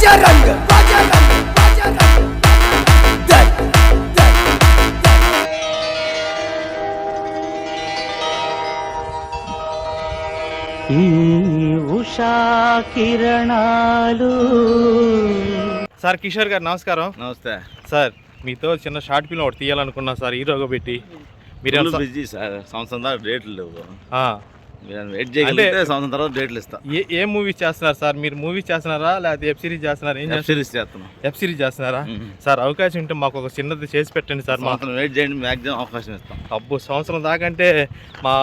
బజరంగ్ ఈ ఉషా కిరణాలు. సార్ కిషోర్ గారు నమస్కారం. నమస్తే సార్ మీతో చిన్న షార్ట్ ఫిల్మ్ ఒకటి తీయాలనుకున్నా సార్, హీరోగా పెట్టి. మీరు బిజీ సార్, సంవత్సరం దాకా డేట్లు లేవు. వెయిట్ అంటే చేయగలిగితే సంవత్సరం తర్వాత డేట్లు ఇస్తా. ఏ మూవీస్ చేస్తున్నారు సార్ మీరు? మూవీస్ చేస్తున్నారా లేకపోతే వెబ్ సిరీస్ చేస్తున్నారా? ఏం సిరీస్ చేస్తున్నాం. వెబ్ సిరీస్ చేస్తున్నారా? సార్ అవకాశం ఉంటే మాకు ఒక చిన్నది చేసి పెట్టండి సార్. సంవత్సరం వెయిట్ చేయండి, మ్యాక్సిమం అవకాశం ఇస్తాం. అబ్బో సంవత్సరం దాకంటే మా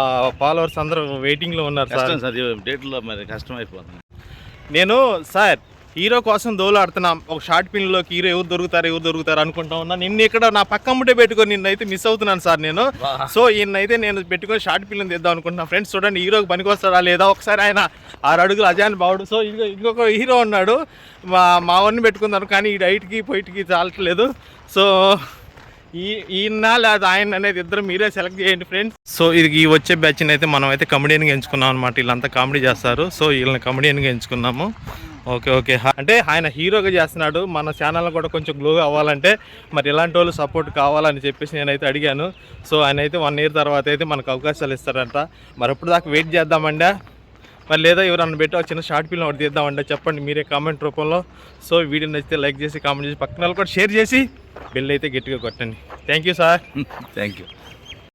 ఫాలోవర్స్ అందరూ వెయిటింగ్లో ఉన్నారు సార్. సార్ డేట్లో మరి కష్టం అయిపోతుంది. నేను సార్ హీరో కోసం దోలాడుతున్నాం. ఒక షార్ట్ ఫిల్మ్లోకి హీరో ఎవరు దొరుకుతారు అనుకుంటా ఉన్నా. నిన్న ఇక్కడ నా పక్క ముందే పెట్టుకొని నిన్నైతే మిస్ అవుతున్నాను సార్ నేను. సో ఈయనైతే నేను పెట్టుకొని షార్ట్ ఫిల్మ్ తీద్దాం అనుకుంటున్నాను. ఫ్రెండ్స్ చూడండి, హీరోకి పనికొస్తాడా లేదా ఒకసారి. ఆయన 6 అడుగులు అజాన్ బావుడు. సో ఇంకొక హీరో ఉన్నాడు, మా వాడిని పెట్టుకున్నాను, కానీ ఈ హైట్కి పొయిట్కి చాలట్లేదు. సో ఈయన లేదా ఆయన అనేది ఇద్దరు మీరే సెలెక్ట్ చేయండి ఫ్రెండ్స్. సో ఇది ఈ వచ్చే బ్యాచ్ని అయితే మనం అయితే కమెడియన్గా ఎంచుకున్నాం అనమాట. వీళ్ళంతా కామెడీ చేస్తారు, సో వీళ్ళని కమెడియన్గా ఎంచుకున్నాము. ఓకే అంటే ఆయన హీరోగా చేస్తున్నాడు. మన ఛానల్ కూడా కొంచెం గ్లోగా అవ్వాలంటే మరి ఇలాంటి వాళ్ళు సపోర్ట్ కావాలని చెప్పేసి నేనైతే అడిగాను. సో ఆయన అయితే 1 year తర్వాత అయితే మనకు అవకాశాలు ఇస్తారంట. మరి అప్పుడు దాకా వెయిట్ చేద్దామండి. మరి లేదా ఎవరన్నా పెట్టి ఒక చిన్న షార్ట్ ఫిల్మ్ ఒకటి తీద్దామంటే చెప్పండి మీరే కామెంట్ రూపంలో. సో వీడియో నచ్చితే లైక్ చేసి కామెంట్ చేసి పక్కన కూడా షేర్ చేసి బెల్ అయితే గట్టిగా కొట్టండి. Thank you sir. Thank you.